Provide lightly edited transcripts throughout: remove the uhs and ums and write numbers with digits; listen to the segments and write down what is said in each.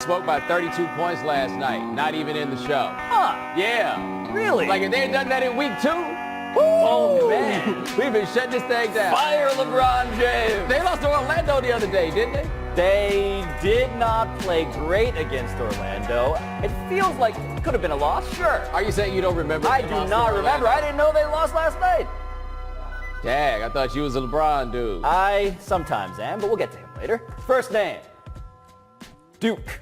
Spoke by 32 points last night, not even in the show. Huh. Yeah. Really? Like if they had done that in week 2, Oh, man. we've been shutting this thing down. Fire LeBron James. They lost to Orlando the other day, didn't they? They did not play great against Orlando. It feels like it could have been a loss, sure. Are you saying you don't remember? I do not remember. I didn't know they lost last night. Dang, I thought you was a LeBron dude. I sometimes am, but we'll get to him later. First name, Duke.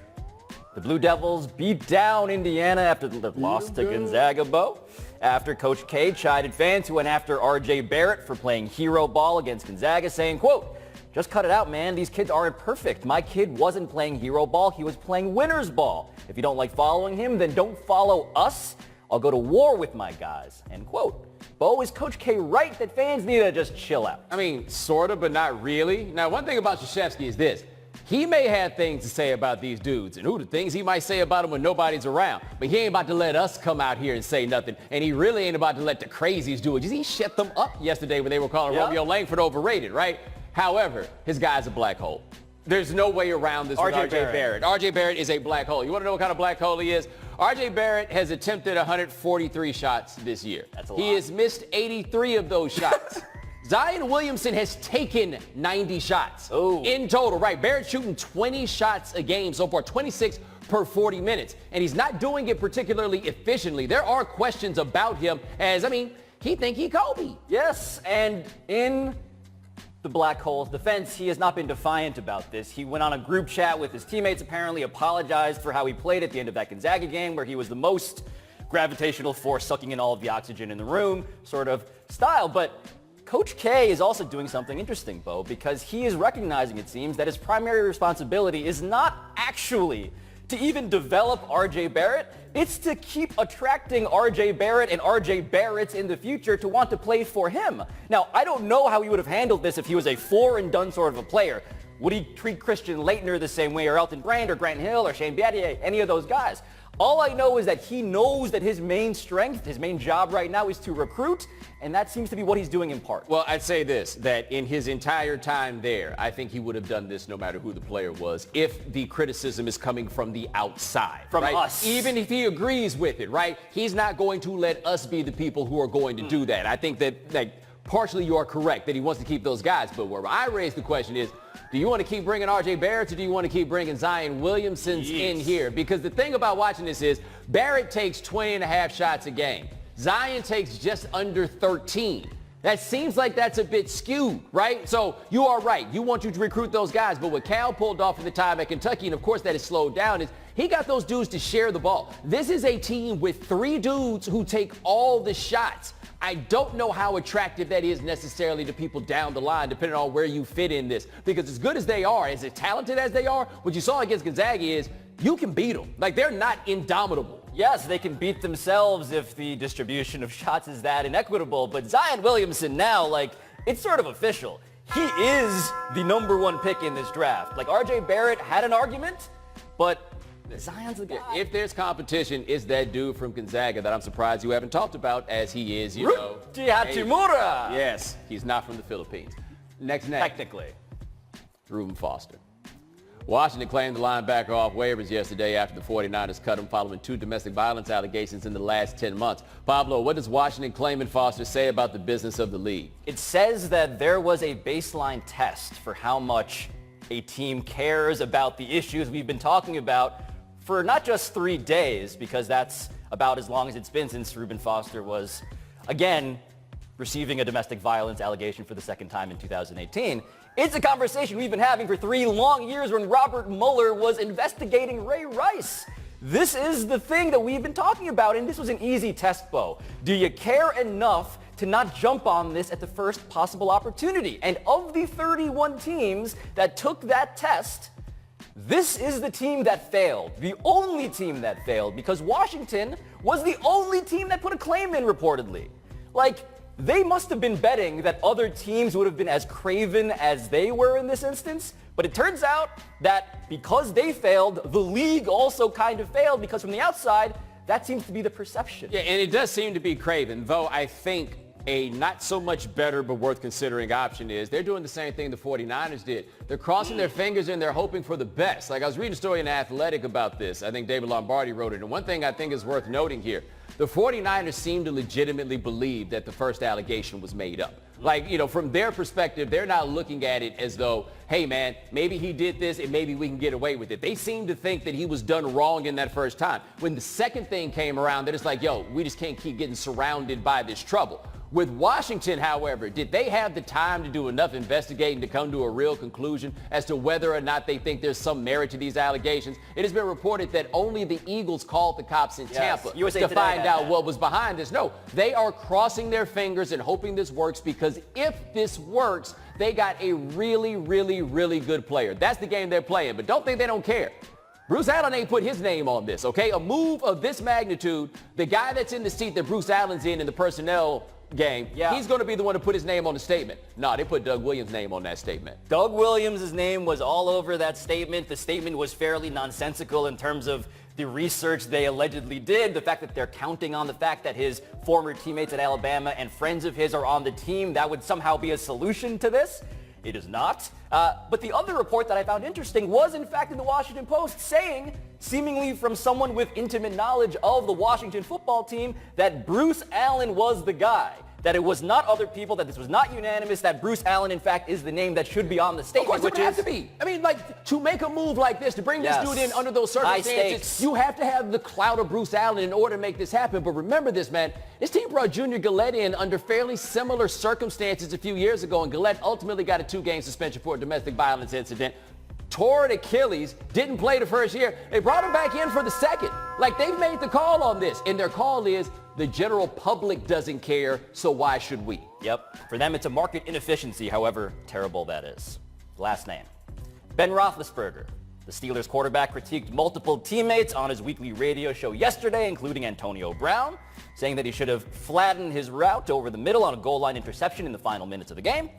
The Blue Devils beat down Indiana after the loss to Gonzaga, Bo. After Coach K chided fans who went after RJ Barrett for playing hero ball against Gonzaga, saying, quote, "Just cut it out, man. These kids aren't perfect. My kid wasn't playing hero ball. He was playing winner's ball. If you don't like following him, then don't follow us. I'll go to war with my guys." End quote. Bo, is Coach K right that fans need to just chill out? I mean, sort of, but not really. Now, one thing about Krzyzewski is this. He may have things to say about these dudes, and the things he might say about them when nobody's around. But he ain't about to let us come out here and say nothing. And he really ain't about to let the crazies do it. He shut them up yesterday when they were calling Romeo Langford overrated, right? However, his guy's a black hole. There's no way around this with RJ Barrett. RJ Barrett is a black hole. You want to know what kind of black hole he is? RJ Barrett has attempted 143 shots this year. That's a lot. He has missed 83 of those shots. Zion Williamson has taken 90 shots in total, right? Barrett's shooting 20 shots a game so far, 26 per 40 minutes. And he's not doing it particularly efficiently. There are questions about him as, he think he Kobe. Yes, and in the black hole's defense, he has not been defiant about this. He went on a group chat with his teammates, apparently apologized for how he played at the end of that Gonzaga game where he was the most gravitational force sucking in all of the oxygen in the room sort of style. But Coach K is also doing something interesting, Bo, because he is recognizing, it seems, that his primary responsibility is not actually to even develop RJ Barrett. It's to keep attracting RJ Barrett and RJ Barretts in the future to want to play for him. Now, I don't know how he would have handled this if he was a four-and-done sort of a player. Would he treat Christian Laettner the same way, or Elton Brand, or Grant Hill, or Shane Battier, any of those guys? All I know is that he knows that his main strength, his main job right now is to recruit, and that seems to be what he's doing in part. Well, I'd say this, that in his entire time there, I think he would have done this no matter who the player was, if the criticism is coming from the outside. From right? us. Even if he agrees with it, right? He's not going to let us be the people who are going to do that. I think that partially you are correct, that he wants to keep those guys, but where I raise the question is, do you want to keep bringing RJ Barrett, or do you want to keep bringing Zion Williamson in here? Because the thing about watching this is Barrett takes 20 and a half shots a game. Zion takes just under 13. That seems like that's a bit skewed, right? So you are right. You want to recruit those guys. But what Cal pulled off at the time at Kentucky, and of course that is slowed down, is he got those dudes to share the ball. This is a team with 3 dudes who take all the shots. I don't know how attractive that is necessarily to people down the line, depending on where you fit in this. Because as good as they are, as talented as they are, what you saw against Gonzaga is you can beat them. Like, they're not indomitable. Yes, they can beat themselves if the distribution of shots is that inequitable. But Zion Williamson now, it's sort of official. He is the #1 pick in this draft. RJ Barrett had an argument, but Zion's the guy. If there's competition, it's that dude from Gonzaga that I'm surprised you haven't talked about, as he is, Rudy Hachimura. Yes, he's not from the Philippines. Next name. Technically. Reuben Foster. Washington claimed the linebacker off waivers yesterday after the 49ers cut him following 2 domestic violence allegations in the last 10 months. Pablo, what does Washington claiming Foster say about the business of the league? It says that there was a baseline test for how much a team cares about the issues we've been talking about for not just 3 days, because that's about as long as it's been since Reuben Foster was, again, receiving a domestic violence allegation for the second time in 2018. It's a conversation we've been having for 3 long years when Robert Mueller was investigating Ray Rice. This is the thing that we've been talking about, and this was an easy test, Bo. Do you care enough to not jump on this at the first possible opportunity? And of the 31 teams that took that test, this is the team that failed, the only team that failed, because Washington was the only team that put a claim in, reportedly. They must have been betting that other teams would have been as craven as they were in this instance, but it turns out that because they failed, the league also kind of failed, because from the outside, that seems to be the perception. Yeah, and it does seem to be craven, though I think a not so much better but worth considering option is they're doing the same thing the 49ers did. They're crossing their fingers and they're hoping for the best. Like I was reading a story in Athletic about this. I think David Lombardi wrote it. And one thing I think is worth noting here, the 49ers seem to legitimately believe that the first allegation was made up. Like, from their perspective, they're not looking at it as though, hey, man, maybe he did this and maybe we can get away with it. They seem to think that he was done wrong in that first time. When the second thing came around, then it's like, yo, we just can't keep getting surrounded by this trouble. With Washington, however, did they have the time to do enough investigating to come to a real conclusion as to whether or not they think there's some merit to these allegations? It has been reported that only the Eagles called the cops in Tampa to find out what was behind this. No, they are crossing their fingers and hoping this works, because if this works, they got a really, really, really good player. That's the game they're playing, but don't think they don't care. Bruce Allen ain't put his name on this, okay? A move of this magnitude, the guy that's in the seat that Bruce Allen's in the personnel game, he's going to be the one to put his name on the statement. No, they put Doug Williams' name on that statement. Doug Williams' name was all over that statement. The statement was fairly nonsensical in terms of the research they allegedly did, the fact that they're counting on the fact that his former teammates at Alabama and friends of his are on the team. That would somehow be a solution to this. It is not. But the other report that I found interesting was, in fact, in the Washington Post, saying, seemingly from someone with intimate knowledge of the Washington football team, that Bruce Allen was the guy. That it was not other people, that this was not unanimous, that Bruce Allen, in fact, is the name that should be on the statement. Of course, it would have to be. I mean, like, to make a move like this, to bring this dude in under those circumstances, you have to have the clout of Bruce Allen in order to make this happen. But remember this, man. This team brought Junior Gillette in under fairly similar circumstances a few years ago, and Gillette ultimately got a 2-game suspension for a domestic violence incident. Tore an Achilles, didn't play the first year. They brought him back in for the second. Like, they've made the call on this, and their call is the general public doesn't care, so why should we? Yep. For them, it's a market inefficiency, however terrible that is. Last name. Ben Roethlisberger. The Steelers quarterback critiqued multiple teammates on his weekly radio show yesterday, including Antonio Brown, saying that he should have flattened his route over the middle on a goal line interception in the final minutes of the game.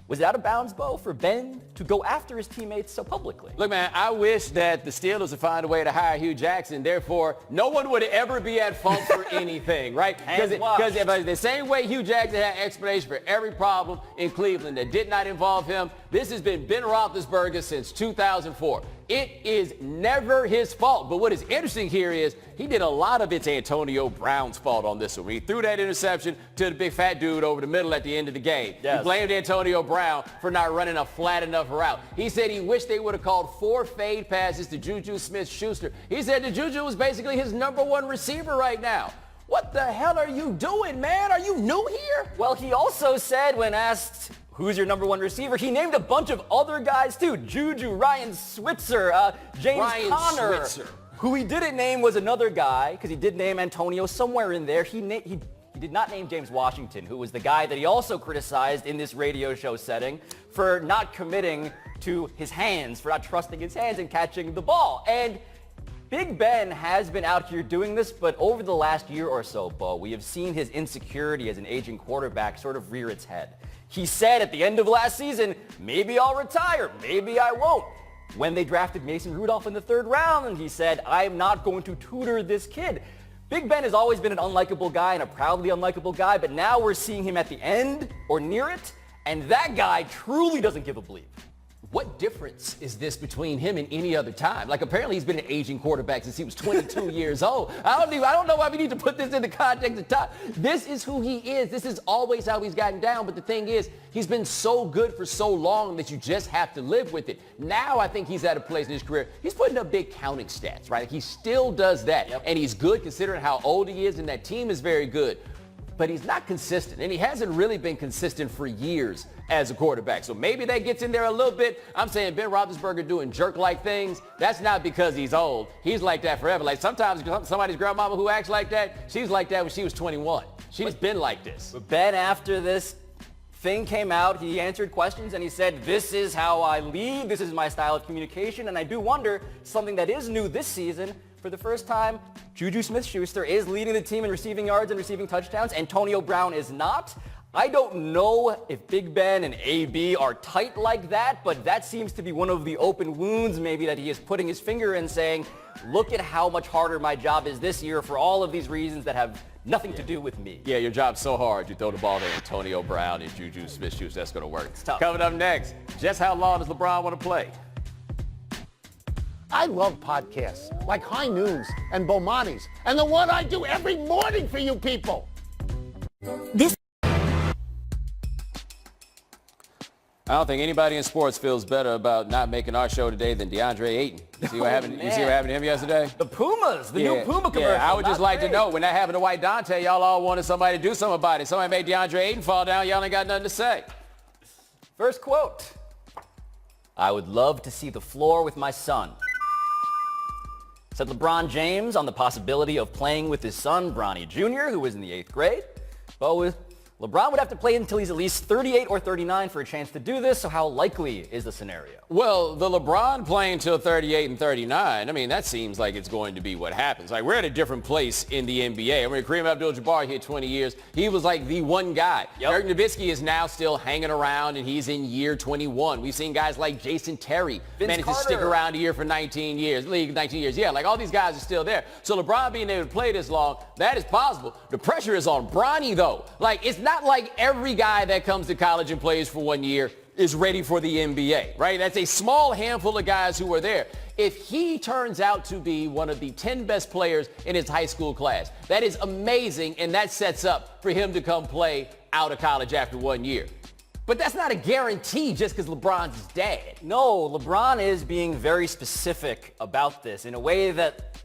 Was it out of bounds, Bo, for Ben to go after his teammates so publicly? Look, man, I wish that the Steelers would find a way to hire Hugh Jackson. Therefore, no one would ever be at fault for anything, right? Because if the same way Hugh Jackson had explanation for every problem in Cleveland that did not involve him, this has been Ben Roethlisberger since 2004. It is never his fault. But what is interesting here is he did a lot of it's Antonio Brown's fault on this one. He threw that interception to the big fat dude over the middle at the end of the game. Yes. He blamed Antonio Brown for not running a flat enough route. He said he wished they would have called 4 fade passes to Juju Smith-Schuster. He said that Juju was basically his #1 receiver right now. What the hell are you doing, man? Are you new here? Well, he also said when asked who's your #1 receiver, he named a bunch of other guys too. Juju, Ryan Switzer, James Conner. Who he didn't name was another guy, because he did name Antonio somewhere in there. He did not name James Washington, who was the guy that he also criticized in this radio show setting for not committing to his hands, for not trusting his hands and catching the ball. And Big Ben has been out here doing this, but over the last year or so, Bo, we have seen his insecurity as an aging quarterback sort of rear its head. He said at the end of last season, maybe I'll retire, maybe I won't. When they drafted Mason Rudolph in the 3rd round, and he said, I'm not going to tutor this kid. Big Ben has always been an unlikable guy and a proudly unlikable guy, but now we're seeing him at the end or near it, and that guy truly doesn't give a bleep. What difference is this between him and any other time? Like, apparently he's been an aging quarterback since he was 22 years old. I don't know why we need to put this in the context of time. This is who he is. This is always how he's gotten down. But the thing is, he's been so good for so long that you just have to live with it. Now I think he's at a place in his career. He's putting up big counting stats, right? He still does that. Yep. And he's good considering how old he is, and that team is very good. But he's not consistent, and he hasn't really been consistent for years as a quarterback. So maybe that gets in there a little bit. I'm saying Ben Roethlisberger doing jerk-like things, that's not because he's old. He's like that forever. Like, sometimes somebody's grandmama who acts like that, she's like that when she was 21. She's been like this. But Ben, after this thing came out, he answered questions and he said, this is how I lead, this is my style of communication, and I do wonder, something that is new this season, for the first time, Juju Smith-Schuster is leading the team in receiving yards and receiving touchdowns. Antonio Brown is not. I don't know if Big Ben and AB are tight like that, but that seems to be one of the open wounds maybe that he is putting his finger in, saying, look at how much harder my job is this year for all of these reasons that have nothing to do with me. Yeah, your job's so hard. You throw the ball to Antonio Brown and Juju Smith-Schuster. That's going to work. It's tough. Coming up next, just how long does LeBron want to play? I love podcasts like High News and Bomani's and the one I do every morning for you people. I don't think anybody in sports feels better about not making our show today than DeAndre Ayton. You see what happened? You see what happened to him yesterday? The Pumas, the new Puma commercial. Yeah, I would just like to know, when that happened to White Dante, y'all all wanted somebody to do something about it. Somebody made DeAndre Ayton fall down. Y'all ain't got nothing to say. First quote. I would love to see the floor with my son. Said LeBron James on the possibility of playing with his son, Bronny Jr., who was in the 8th grade. But LeBron would have to play until he's at least 38 or 39 for a chance to do this, so how likely is the scenario? Well, the LeBron playing till 38 and 39, I mean, that seems like it's going to be what happens. Like, we're at a different place in the NBA. I mean, Kareem Abdul-Jabbar hit 20 years. He was like the one guy. Yep. Dirk Nowitzki is now still hanging around, and he's in year 21. We've seen guys like Jason Terry manage to stick around here for 19 years. Yeah, like all these guys are still there. So LeBron being able to play this long, that is possible. The pressure is on Bronny, though. Like, it's not like every guy that comes to college and plays for 1 year is ready for the NBA, right? That's a small handful of guys who are there. If he turns out to be one of the 10 best players in his high school class, that is amazing, and that sets up for him to come play out of college after 1 year. But that's not a guarantee just because LeBron's his dad. No, LeBron is being very specific about this in a way that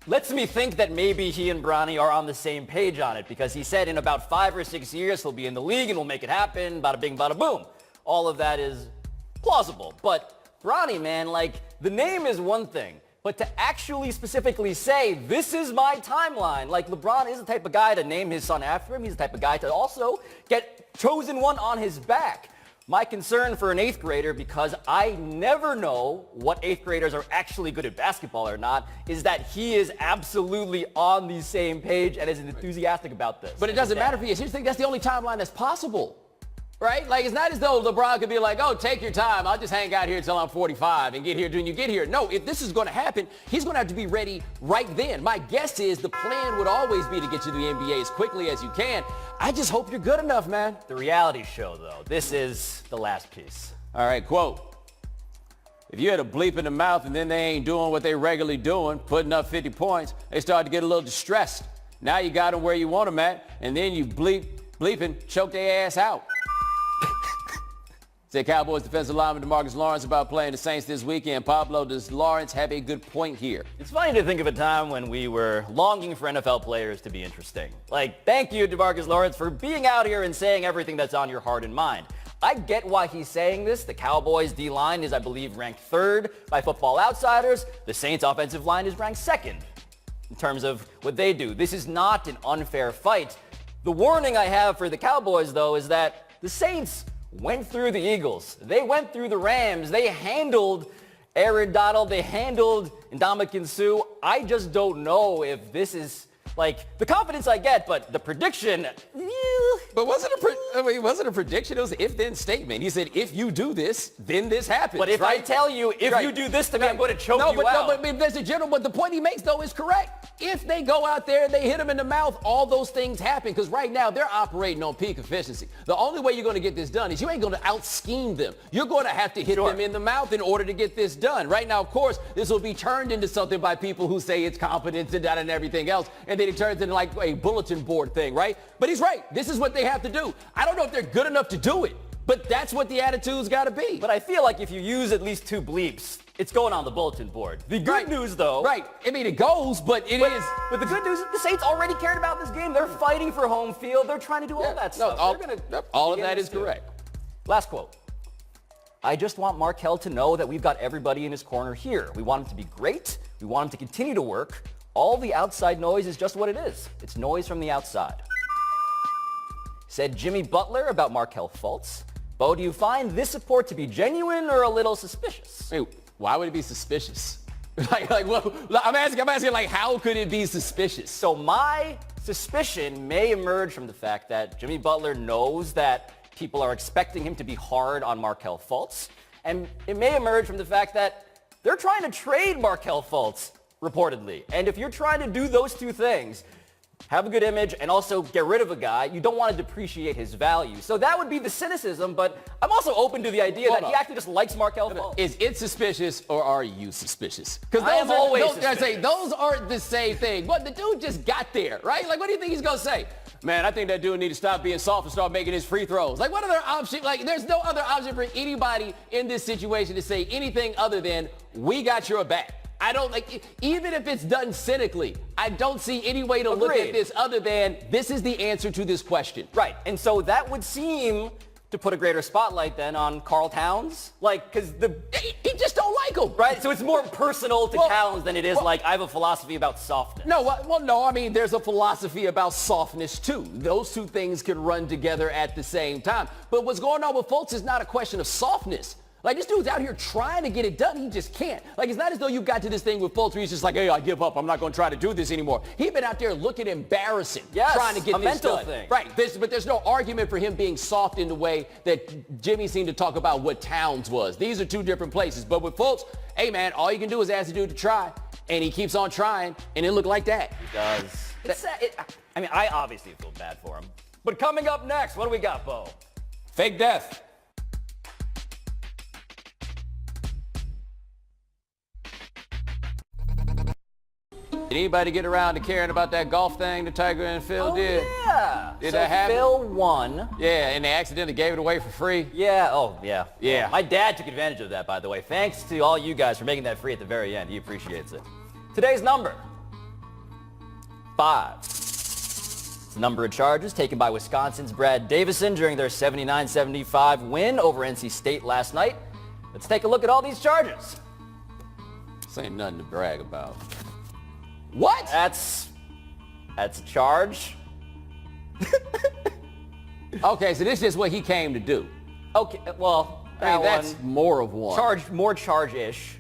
lets me think that maybe he and Bronny are on the same page on it, because he said in about 5 or 6 years he'll be in the league and we'll make it happen, bada bing, bada boom. All of that is plausible. But Bronny, man, like, the name is one thing, but to actually specifically say, this is my timeline, like, LeBron is the type of guy to name his son after him. He's the type of guy to also get chosen one on his back. My concern for an 8th grader, because I never know what 8th graders are actually good at basketball or not, is that he is absolutely on the same page and is enthusiastic about this. But it doesn't matter for you. Here's the thing, that's the only timeline that's possible. Right? Like, it's not as though LeBron could be like, oh, take your time. I'll just hang out here until I'm 45 and get here when you get here. No, if this is going to happen, he's going to have to be ready right then. My guess is the plan would always be to get you to the NBA as quickly as you can. I just hope you're good enough, man. The reality show, though, this is the last piece. All right, quote. If you had a bleep in the mouth and then they ain't doing what they regularly doing, putting up 50 points, they start to get a little distressed. Now you got them where you want them at, and then you bleeping, choke their ass out. Said Cowboys defensive lineman DeMarcus Lawrence about playing the Saints this weekend. Pablo, does Lawrence have a good point here? It's funny to think of a time when we were longing for NFL players to be interesting. Like, thank you, DeMarcus Lawrence, for being out here and saying everything that's on your heart and mind. I get why he's saying this. The Cowboys D-line is, I believe, ranked 3rd by Football Outsiders. The Saints offensive line is ranked 2nd in terms of what they do. This is not an unfair fight. The warning I have for the Cowboys, though, is that the Saints went through the Eagles. They went through the Rams. They handled Aaron Donald. They handled Ndamukong Suh. I just don't know if this is, like, the confidence I get, but the prediction. But wasn't a prediction? It was an if-then statement. He said, if you do this, then this happens. But if I tell you, if you do this to me, I'm going to choke you out. No, but there's a general, but the point he makes, though, is correct. If they go out there and they hit him in the mouth, all those things happen, because right now they're operating on peak efficiency. The only way you're going to get this done is you ain't going to out-scheme them. You're going to have to hit them in the mouth in order to get this done. Right now, of course, this will be turned into something by people who say it's competence and that and everything else, and then it turns into like a bulletin board thing, right? But he's right. This is what they have to do. I don't know if they're good enough to do it, but that's what the attitude's got to be. But I feel like if you use at least 2 bleeps, it's going on the bulletin board. The good news, though. Right. I mean, it goes, but it is. But the good news is the Saints already cared about this game. They're fighting for home field. They're trying to do all that stuff. All of that is correct. Last quote. I just want Markelle to know that we've got everybody in his corner here. We want him to be great. We want him to continue to work. All the outside noise is just what it is. It's noise from the outside. Said Jimmy Butler about Markelle Fultz. Bo, do you find this support to be genuine or a little suspicious? Wait, why would it be suspicious? I'm asking, like, how could it be suspicious? So my suspicion may emerge from the fact that Jimmy Butler knows that people are expecting him to be hard on Markelle Fultz. And it may emerge from the fact that they're trying to trade Markelle Fultz reportedly. And if you're trying to do those two things, have a good image and also get rid of a guy, you don't want to depreciate his value. So that would be the cynicism, but I'm also open to the idea that he actually just likes Markelle Fultz. Is it suspicious or are you suspicious? Because those aren't the same thing. But the dude just got there, right? Like, what do you think he's going to say? Man, I think that dude need to stop being soft and start making his free throws. Like, what other option? Like, there's no other option for anybody in this situation to say anything other than, we got your back. I don't even if it's done cynically, I don't see any way to look at this other than this is the answer to this question. Right. And so that would seem to put a greater spotlight then on Karl Towns. Like, because he just don't like him. Right. So it's more personal to Towns than it is like, I have a philosophy about softness. No, I mean, there's a philosophy about softness too. Those two things can run together at the same time. But what's going on with Fultz is not a question of softness. Like, this dude's out here trying to get it done. He just can't. Like, it's not as though you got to this thing with Fultz where he's just like, hey, I give up. I'm not going to try to do this anymore. He's been out there looking embarrassing, trying to get this mental done. Thing. Right. But there's no argument for him being soft in the way that Jimmy seemed to talk about what Towns was. These are two different places. But with Fultz, hey, man, all you can do is ask the dude to try. And he keeps on trying, and it looked like that. He does. I obviously feel bad for him. But coming up next, what do we got, Bo? Fake death. Did anybody get around to caring about that golf thing that Tiger and Phil did? Yeah. Did that happen? Phil won. Yeah, and they accidentally gave it away for free. Yeah. Oh, yeah. Yeah. Well, my dad took advantage of that, by the way. Thanks to all you guys for making that free at the very end. He appreciates it. Today's number, 5. It's the number of charges taken by Wisconsin's Brad Davison during their 79-75 win over NC State last night. Let's take a look at all these charges. This ain't nothing to brag about. What? That's a charge. Okay, so this is what he came to do. Okay, well, that's more of one. More charge-ish.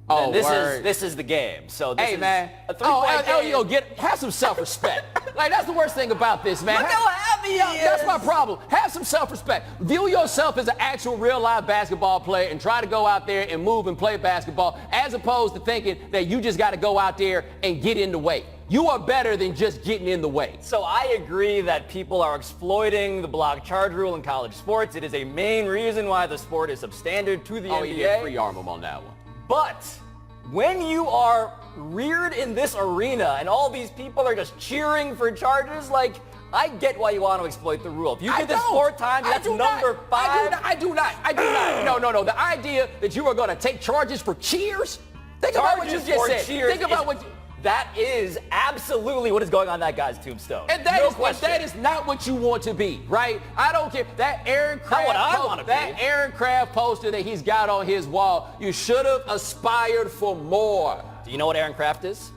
Oh, this is the game. So this is man. A 3-point game. Have some self-respect. Like, that's the worst thing about this, man. Look how happy he is. That's my problem. Have some self-respect. View yourself as an actual real live basketball player and try to go out there and move and play basketball as opposed to thinking that you just got to go out there and get in the way. You are better than just getting in the way. So I agree that people are exploiting the block charge rule in college sports. It is a main reason why the sport is substandard to the NBA. Oh, he did free arm him on that one. But when you are reared in this arena and all these people are just cheering for charges, like, I get why you want to exploit the rule. If you did this 4 times, that's number 5. I do not. No. The idea that you are going to take charges for cheers? Think about what you just said. Think about what you... That is absolutely what is going on that guy's tombstone. And that is not what you want to be, right? I don't care. That Aaron Craft poster that he's got on his wall, you should have aspired for more. Do you know what Aaron Craft is?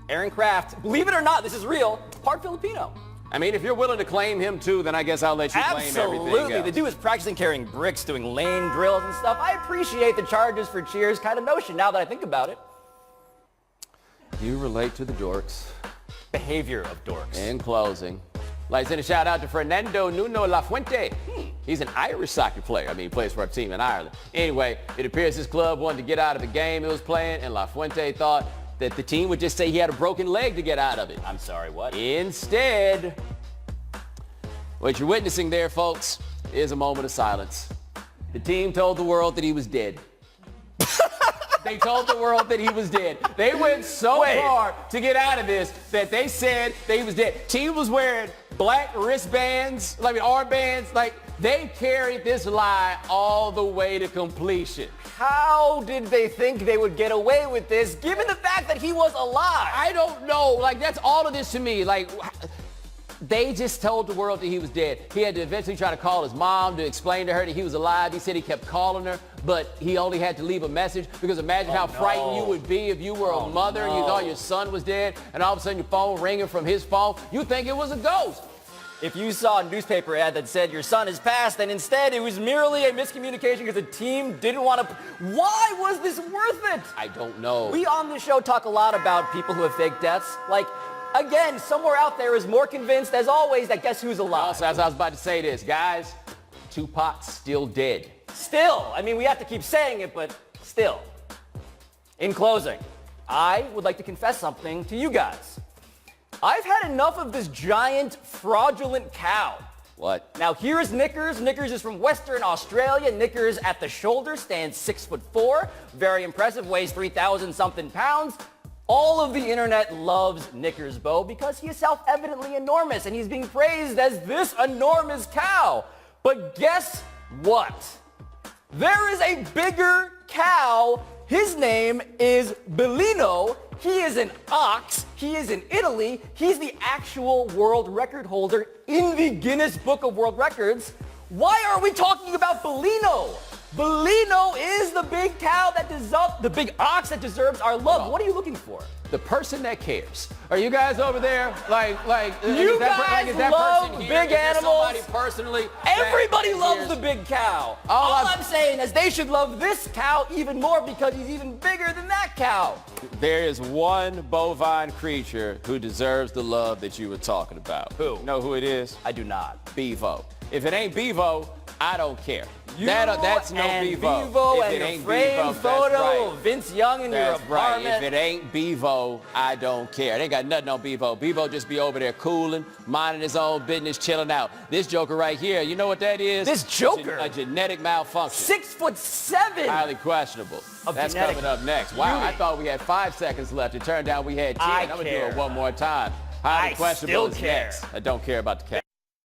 Aaron Craft, believe it or not, this is real, part Filipino. I mean, if you're willing to claim him too, then I guess I'll let you claim everything else. Absolutely. The dude is practicing carrying bricks, doing lane drills and stuff. I appreciate the charges for cheers kind of notion now that I think about it. You relate to the dorks. Behavior of dorks. In closing, like send a shout out to Fernando Nuno Lafuente. He's an Irish soccer player. I mean, he plays for a team in Ireland. Anyway, it appears his club wanted to get out of the game it was playing, and Lafuente thought that the team would just say he had a broken leg to get out of it. I'm sorry, what? Instead, what you're witnessing there, folks, is a moment of silence. The team told the world that he was dead. They told the world that he was dead. They went so far to get out of this that they said that he was dead. Team was wearing black wristbands, armbands. Like, they carried this lie all the way to completion. How did they think they would get away with this, given the fact that he was alive? I don't know. Like, that's all of this to me. Like, they just told the world that he was dead. He had to eventually try to call his mom to explain to her that he was alive. He said he kept calling her, but he only had to leave a message because imagine how frightened you would be if you were a mother and you thought your son was dead and all of a sudden your phone ringing from his phone. You think it was a ghost. If you saw a newspaper ad that said your son is passed, then instead it was merely a miscommunication because the team didn't want to... Why was this worth it? I don't know. We on this show talk a lot about people who have fake deaths. Like, again, somewhere out there is more convinced, as always, that guess who's alive. Also, as I was about to say this, guys, Tupac's still dead. Still. I mean, we have to keep saying it, but still. In closing, I would like to confess something to you guys. I've had enough of this giant, fraudulent cow. What? Now here's Knickers. Knickers is from Western Australia. Knickers at the shoulder stands 6'4", very impressive, weighs 3,000 something pounds. All of the internet loves Knickers, Bo, because he is self-evidently enormous and he's being praised as this enormous cow. But guess what? There is a bigger cow. His name is Bellino. He is an ox. He is in Italy. He's the actual world record holder in the Guinness Book of World Records. Why are we talking about Bellino? Bellino is the big cow that deserves, the big ox that deserves our love. What are you looking for? The person that cares. Are you guys over there You guys love big animals. Somebody personally. Everybody loves the big cow. All I'm saying is they should love this cow even more because he's even bigger than that cow. There is one bovine creature who deserves the love that you were talking about. Who? You know who it is? I do not. Bevo. If it ain't Bevo, I don't care. That's no and Bevo. Bevo If and it a ain't framed Bevo, photo that's right. of Vince Young in your That's right. apartment. If it ain't Bevo, I don't care. It ain't got nothing on Bevo. Bevo just be over there cooling, minding his own business, chilling out. This joker right here, you know what that is? This joker? A genetic malfunction. 6'7". Highly questionable. That's genetic coming up next. Wow, beauty. I thought we had 5 seconds left. It turned out we had 10. I I'm going to do care. it one more time. Highly I questionable still is care. next. I don't care about the cat.